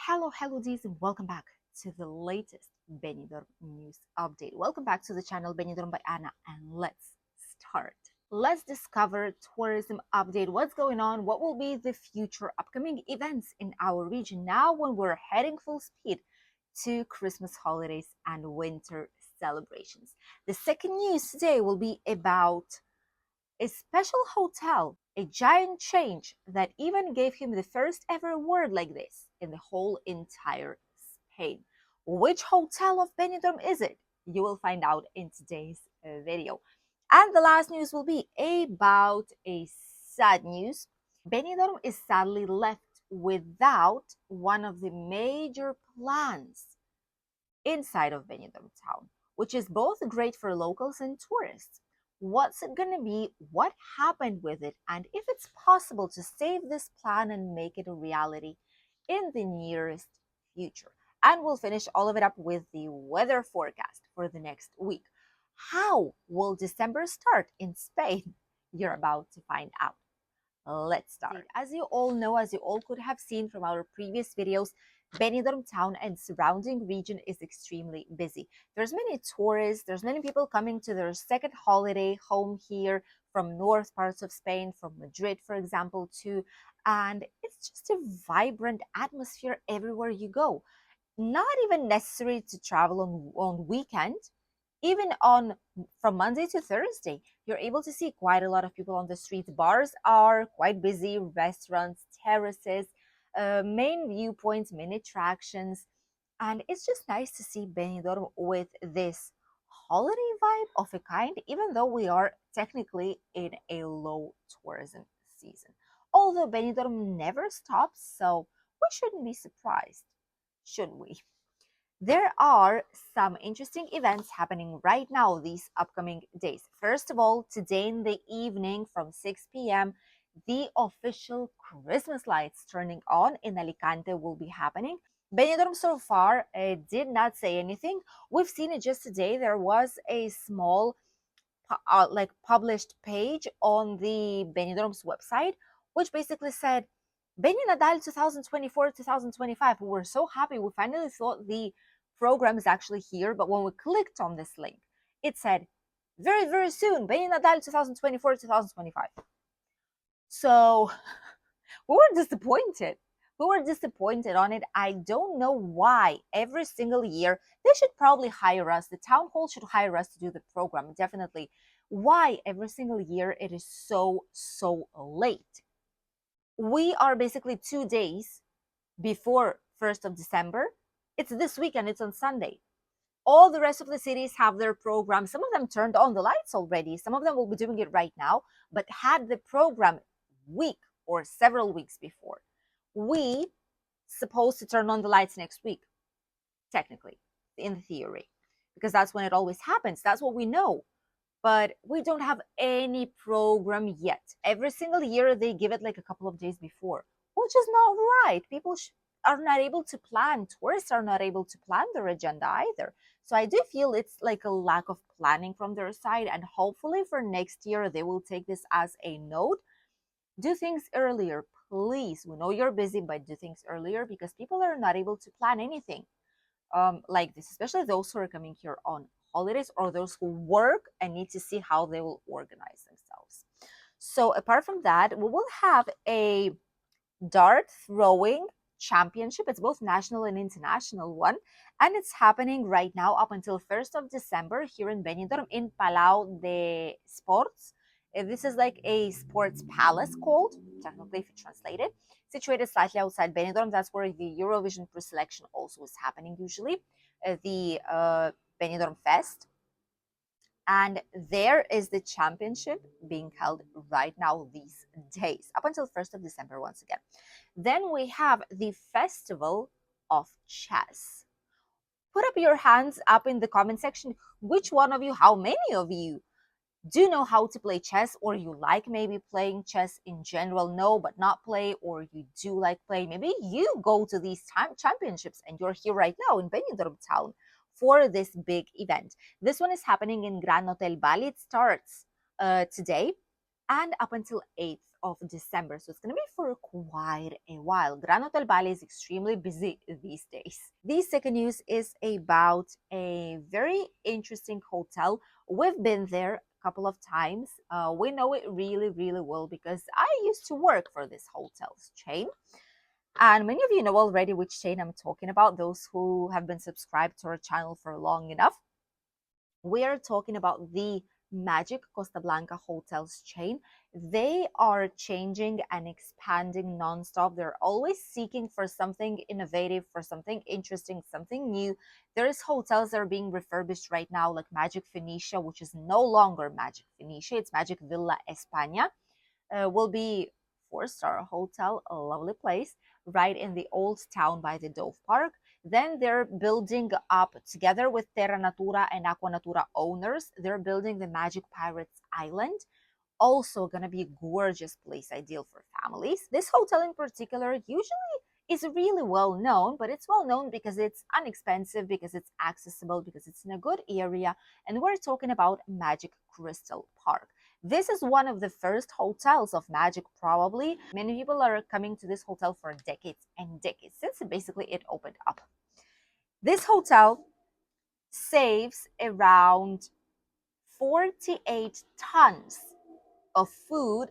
Hello, D's, and welcome back to the latest Benidorm news update. Welcome back to the channel Benidorm by Anna, and let's start. Let's discover tourism update. What's going on? What will be the future upcoming events in our region now when we're heading full speed to Christmas holidays and winter celebrations? The second news today will be about a special hotel, a giant change that even gave him the first ever award like this in the whole entire Spain. Which hotel of Benidorm is it? You will find out in today's video. And the last news will be about a sad news. Benidorm is sadly left without one of the major plans inside of Benidorm town, which is both great for locals and tourists. What's it going to be, what happened with it, and if it's possible to save this plan and make it a reality in the nearest future. And we'll finish all of it up with the weather forecast for the next week. How will December start in Spain? You're about to find out. Let's start. As you all know, as you all could have seen from our previous videos, Benidorm town and surrounding region is extremely busy. There's many tourists, there's many people coming to their second holiday home here from north parts of Spain, from Madrid, for example, too. And it's just a vibrant atmosphere everywhere you go. Not even necessary to travel on weekend. Even on from Monday to Thursday, you're able to see quite a lot of people on the streets. Bars are quite busy, restaurants, terraces, main viewpoints, main attractions, and it's just nice to see Benidorm with this holiday vibe of a kind, even though we are technically in a low tourism season. Although Benidorm never stops, so we shouldn't be surprised, should we? There are some interesting events happening right now these upcoming days. First of all, today in the evening from 6 p.m., the official Christmas lights turning on in Alicante will be happening. Benidorm so far did not say anything. We've seen it just today. There was a small published page on the Benidorm's website, which basically said, Beni Nadal 2024-2025. We were so happy. We finally thought the program is actually here, but when we clicked on this link, it said, very, very soon, Beni Nadal 2024-2025. So we were disappointed. We were disappointed on it. I don't know why every single year they should probably hire us. The town hall should hire us to do the program, definitely. Why every single year it is so late? We are basically 2 days before 1st of December. It's this weekend, it's on Sunday. All the rest of the cities have their program. Some of them turned on the lights already. Some of them will be doing it right now, but had the program week or several weeks before. We supposed to turn on the lights next week, technically, in theory, because that's when it always happens. That's what we know. But we don't have any program yet. Every single year they give it like a couple of days before, which is not right. People are not able to plan. Tourists are not able to plan their agenda either. So I do feel it's like a lack of planning from their side, and hopefully for next year they will take this as a note. Do things earlier, please. We know you're busy, but do things earlier, because people are not able to plan anything like this, especially those who are coming here on holidays or those who work and need to see how they will organize themselves. So apart from that, we will have a dart throwing championship. It's both national and international one, and it's happening right now up until 1st of December here in Benidorm in Palau de Sports. This is like a sports palace called, technically if you translate it, situated slightly outside Benidorm. That's where the Eurovision pre-selection also is happening usually, the Benidorm Fest. And there is the championship being held right now these days, up until 1st of December once again. Then we have the Festival of Chess. Put up your hands up in the comment section. Which one of you, how many of you do know how to play chess, or you like maybe playing chess in general? No, but not play, or you do like play. Maybe you go to these championships and you're here right now in Benidorm town for this big event. This one is happening in Gran Hotel Bali. It starts today and up until 8th of December. So it's going to be for quite a while. Gran Hotel Bali is extremely busy these days. The second news is about a very interesting hotel. We've been there a couple of times. We know it really, really well because I used to work for this hotel's chain. And many of you know already which chain I'm talking about, those who have been subscribed to our channel for long enough. We are talking about the Magic Costa Blanca hotels chain. They are changing and expanding nonstop. They're always seeking for something innovative, for something interesting, something new. There's hotels that are being refurbished right now, like Magic Phoenicia, which is no longer Magic Phoenicia, it's Magic Villa España. Will be four-star hotel, a lovely place, right in the old town by the Dove Park. Then they're building up together with Terra Natura and Aqua Natura owners. They're building the Magic Pirates Island. Also going to be a gorgeous place, ideal for families. This hotel in particular usually is really well known, but it's well known because it's inexpensive, because it's accessible, because it's in a good area. And we're talking about Magic Crystal Park. This is one of the first hotels of Magic, probably. Many people are coming to this hotel for decades and decades since basically it opened up. This hotel saves around 48 tons of food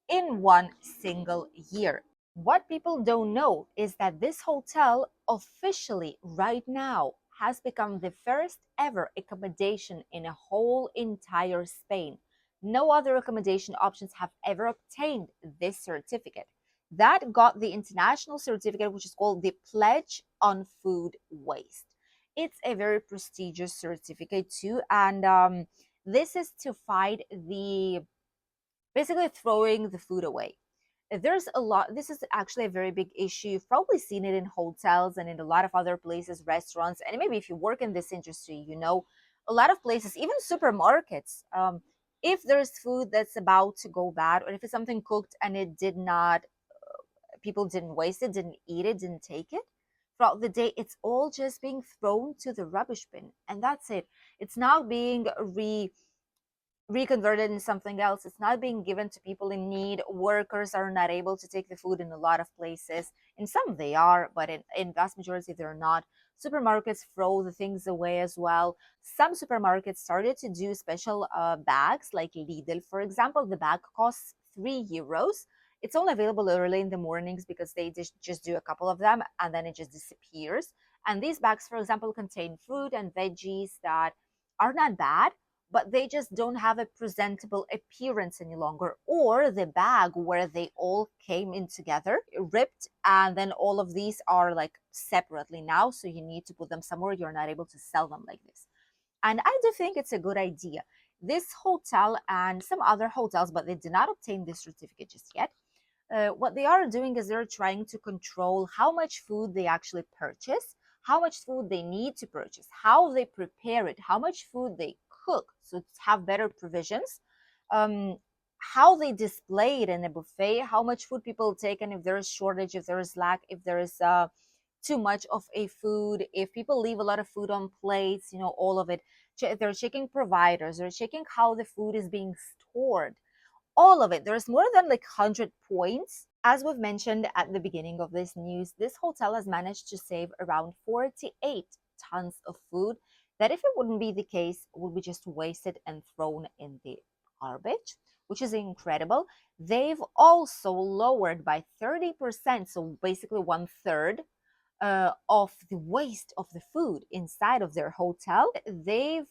in one single year. What people don't know is that this hotel officially right now has become the first ever accommodation in a whole entire Spain. No other accommodation options have ever obtained this certificate. That got the international certificate, which is called the Pledge on Food Waste. It's a very prestigious certificate too, and this is to fight the basically throwing the food away. There's a lot, this is actually a very big issue. You've probably seen it in hotels and in a lot of other places, restaurants, and maybe if you work in this industry, you know, a lot of places, even supermarkets, if there's food that's about to go bad, or if it's something cooked and it did not, people didn't waste it, didn't eat it, didn't take it throughout the day, it's all just being thrown to the rubbish bin, and that's it. It's now being reconverted in something else. It's not being given to people in need. Workers are not able to take the food in a lot of places. In some they are, but in vast majority they're not. Supermarkets throw the things away as well. Some supermarkets started to do special bags, like Lidl, for example. The bag costs €3. It's only available early in the mornings because they just do a couple of them and then it just disappears. And these bags, for example, contain fruit and veggies that are not bad, but they just don't have a presentable appearance any longer. Or the bag where they all came in together, ripped, and then all of these are like separately now, so you need to put them somewhere. You're not able to sell them like this. And I do think it's a good idea. This hotel and some other hotels, but they did not obtain this certificate just yet. What they are doing is they're trying to control how much food they actually purchase, how much food they need to purchase, how they prepare it, how much food they cook, so to have better provisions, um, how they display it in a buffet, how much food people take, and if there is shortage, if there is lack, if there is too much of a food, if people leave a lot of food on plates, you know, all of it. They're checking providers, they're checking how the food is being stored, all of it. There's more than like 100 points. As we've mentioned at the beginning of this news, this hotel has managed to save around 48 tons of food that, if it wouldn't be the case, would be just wasted and thrown in the garbage, which is incredible. They've also lowered by 30%, so basically one third, of the waste of the food inside of their hotel. They've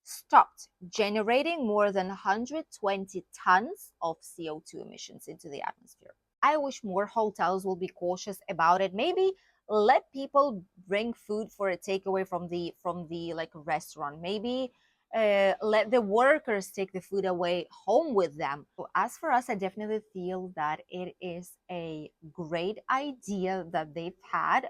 stopped generating more than 120 tons of CO2 emissions into the atmosphere. I wish more hotels will be cautious about it. Maybe let people bring food for a takeaway from the like restaurant. Maybe let the workers take the food away home with them. So as for us, I definitely feel that it is a great idea that they've had.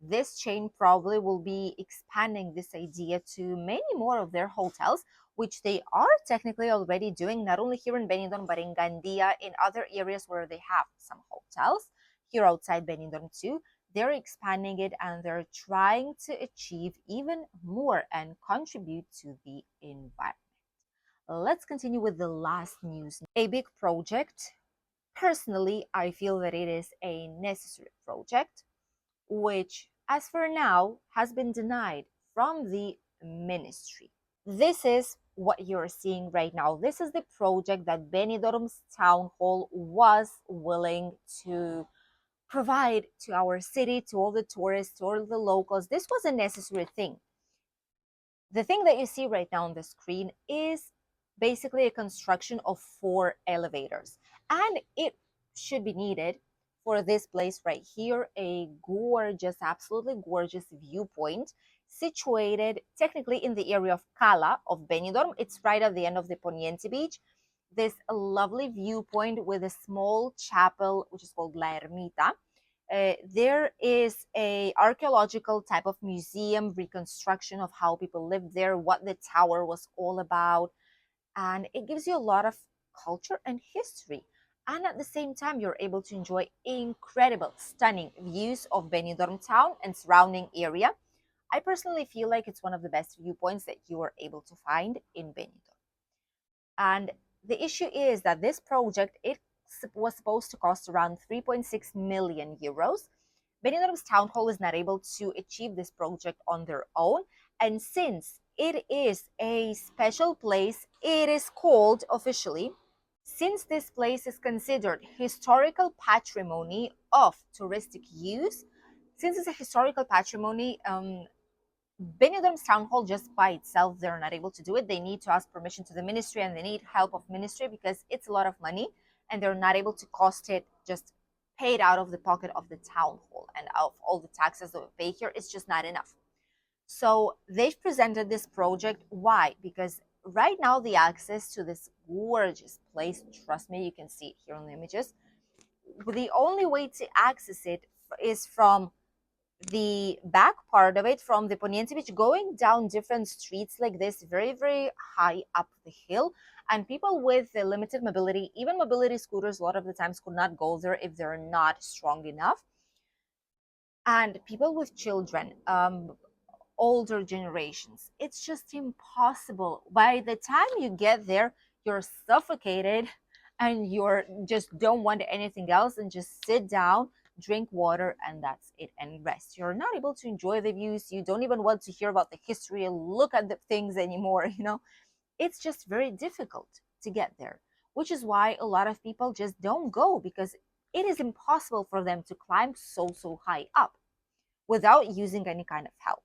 This chain probably will be expanding this idea to many more of their hotels, which they are technically already doing, not only here in Benidorm, but in Gandia, in other areas where they have some hotels, here outside Benidorm too. They're expanding it and they're trying to achieve even more and contribute to the environment. Let's continue with the last news. A big project. Personally, I feel that it is a necessary project, which, as for now, has been denied from the ministry. This is what you're seeing right now. This is the project that Benidorm's town hall was willing to provide to our city, to all the tourists, to all the locals. This was a necessary thing. The thing that you see right now on the screen is basically a construction of 4 elevators, and it should be needed for this place right here, a gorgeous, absolutely gorgeous viewpoint situated technically in the area of Cala of Benidorm. It's right at the end of the Poniente beach. This lovely viewpoint with a small chapel which is called La Ermita. There is a archaeological type of museum reconstruction of how people lived there, what the tower was all about, and it gives you a lot of culture and history. And at the same time, you're able to enjoy incredible, stunning views of Benidorm town and surrounding area. I personally feel like it's one of the best viewpoints that you are able to find in Benidorm. And the issue is that this project, it was supposed to cost around 3.6 million euros. Benidorm's town hall is not able to achieve this project on their own. And since it is a special place, it is called officially, since this place is considered historical patrimony of touristic use, since it's a historical patrimony, Benidorm's town hall just by itself, they're not able to do it. They need to ask permission to the ministry and they need help of ministry because it's a lot of money and they're not able to cost it just paid out of the pocket of the town hall and of all the taxes that we pay here. It's just not enough. So they've presented this project. Why? Because right now the access to this gorgeous place, trust me, you can see it here on the images. The only way to access it is from the back part of it, from the Poniente Beach, going down different streets like this, very, very high up the hill. And people with limited mobility, even mobility scooters, a lot of the times could not go there if they're not strong enough. And people with children, older generations, it's just impossible. By the time you get there, you're suffocated and you're just don't want anything else and just sit down, drink water, and that's it, and rest. You're not able to enjoy the views. You don't even want to hear about the history and look at the things anymore. It's just very difficult to get there, which is why a lot of people just don't go, because it is impossible for them to climb so high up without using any kind of help.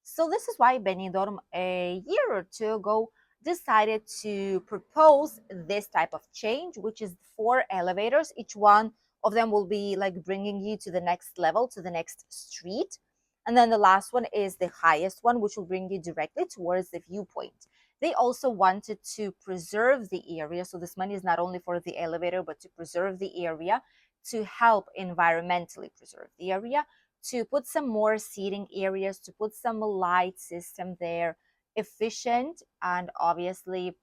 So this is why Benidorm, a year or two ago, decided to propose this type of change, which is 4 elevators. Each one of them will be like bringing you to the next level, to the next street. And then the last one is the highest one, which will bring you directly towards the viewpoint. They also wanted to preserve the area. So this money is not only for the elevator, but to preserve the area, to help environmentally preserve the area, to put some more seating areas, to put some light system there, efficient and obviously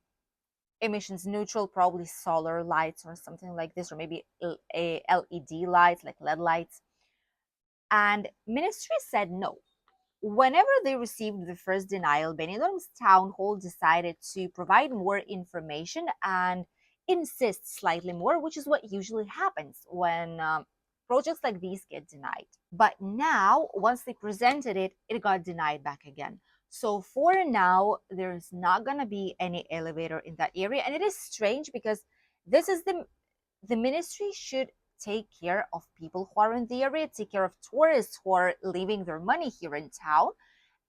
emissions neutral, probably solar lights or something like this, or maybe a LED lights like LED lights. And ministry said no. Whenever they received the first denial, Benidorm's town hall decided to provide more information and insist slightly more, which is what usually happens when projects like these get denied. But now, once they presented it, it got denied back again. So for now, there's not going to be any elevator in that area. And it is strange because this is the ministry should take care of people who are in the area, take care of tourists who are leaving their money here in town,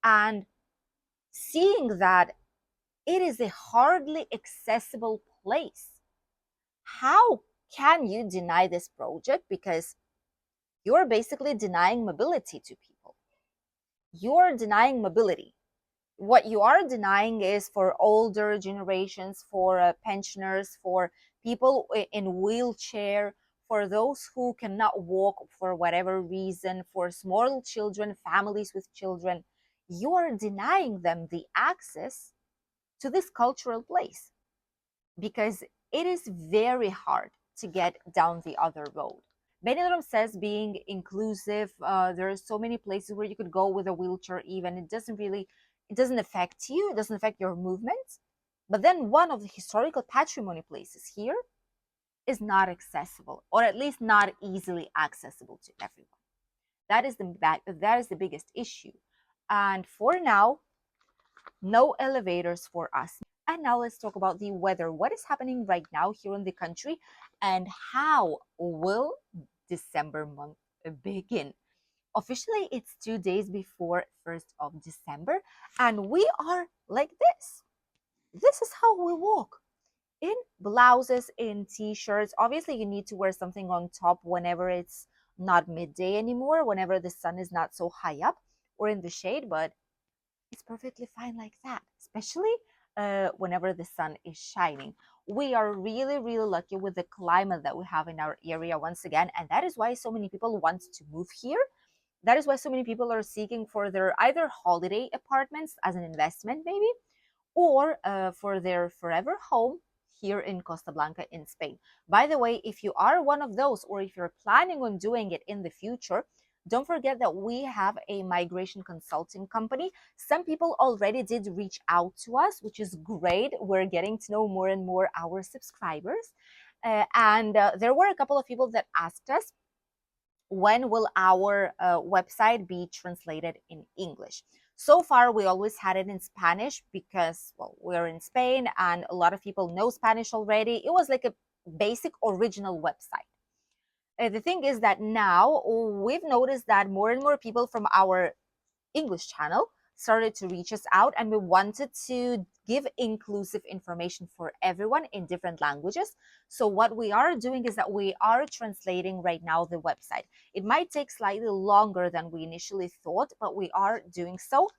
and seeing that it is a hardly accessible place. How can you deny this project? Because you're basically denying mobility to people. You're denying mobility. What you are denying is for older generations, for pensioners, for people in wheelchair, for those who cannot walk for whatever reason, for small children, families with children. You are denying them the access to this cultural place because it is very hard to get down the other road. Benidorm says being inclusive, there are so many places where you could go with a wheelchair even. It doesn't affect you, it doesn't affect your movements. But then one of the historical patrimony places here is not accessible, or at least not easily accessible to everyone. That is the biggest issue. And for now, no elevators for us. And now let's talk about the weather. What is happening right now here in the country, and how will December month begin? Officially, it's 2 days before 1st of December, and we are like this. This is how we walk, in blouses, in t-shirts. Obviously, you need to wear something on top whenever it's not midday anymore, whenever the sun is not so high up or in the shade, but it's perfectly fine like that, especially whenever the sun is shining. We are really, really lucky with the climate that we have in our area once again, and that is why so many people want to move here. That is why so many people are seeking for their either holiday apartments as an investment, maybe, or for their forever home here in Costa Blanca in Spain. By the way, if you are one of those, or if you're planning on doing it in the future, don't forget that we have a migration consulting company. Some people already did reach out to us, which is great. We're getting to know more and more our subscribers. And there were a couple of people that asked us, when will our website be translated in English? So far, we always had it in Spanish because, well, we're in Spain and a lot of people know Spanish already. It was like a basic original website. The thing is that now we've noticed that more and more people from our English channel started to reach us out, and we wanted to give inclusive information for everyone in different languages. So what we are doing is that we are translating right now the website. It might take slightly longer than we initially thought, but we are doing so.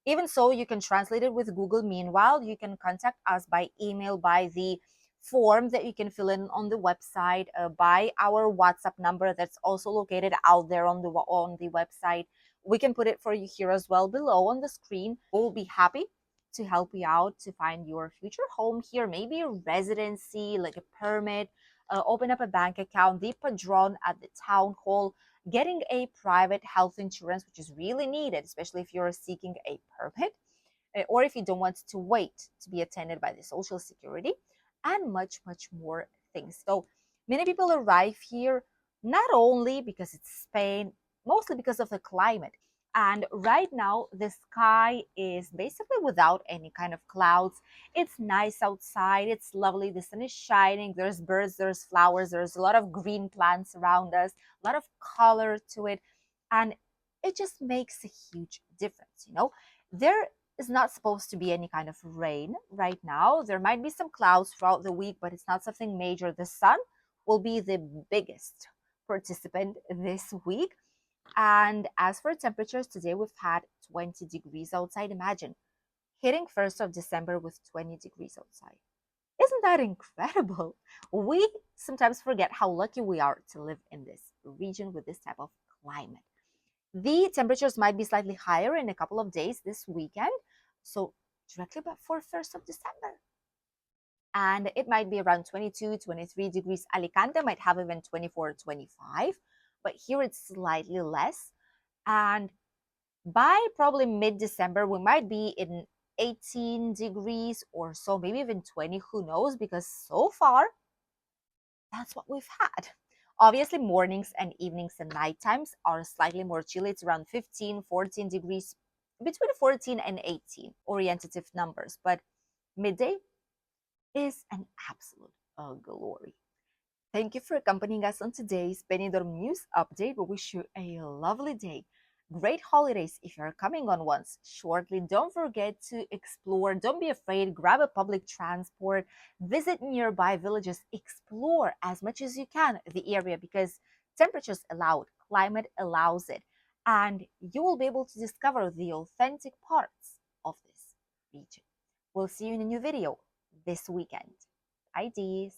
Even so, you can translate it with Google. Meanwhile, you can contact us by email, by the form that you can fill in on the website, by our WhatsApp number that's also located out there on the website. We can put it for you here as well below on the screen. We'll be happy to help you out to find your future home here, maybe a residency, like a permit, open up a bank account, the padron at the town hall, getting a private health insurance, which is really needed, especially if you're seeking a permit, or if you don't want to wait to be attended by the Social Security, and much, much more things. So many people arrive here not only because it's Spain, mostly because of the climate. And right now, the sky is basically without any kind of clouds. It's nice outside. It's lovely. The sun is shining. There's birds, there's flowers, there's a lot of green plants around us, a lot of color to it. And it just makes a huge difference. There is not supposed to be any kind of rain right now. There might be some clouds throughout the week, but it's not something major. The sun will be the biggest participant this week. And as for temperatures, today we've had 20 degrees outside. Imagine hitting 1st of December with 20 degrees outside. Isn't that incredible? We sometimes forget how lucky we are to live in this region with this type of climate. The temperatures might be slightly higher in a couple of days this weekend, so directly before 1st of December. And it might be around 22, 23 degrees. Alicante might have even 24, 25, but here it's slightly less. And by probably mid-December, we might be in 18 degrees or so, maybe even 20, who knows, because so far, that's what we've had. Obviously, mornings and evenings and night times are slightly more chilly. It's around 15, 14 degrees, between 14 and 18, orientative numbers. But midday is an absolute glory. Thank you for accompanying us on today's Benidorm News Update. We wish you a lovely day. Great holidays if you're coming on ones shortly. Don't forget to explore. Don't be afraid. Grab a public transport. Visit nearby villages. Explore as much as you can the area, because temperatures allow it, climate allows it. And you will be able to discover the authentic parts of this region. We'll see you in a new video this weekend. Bye, Dees.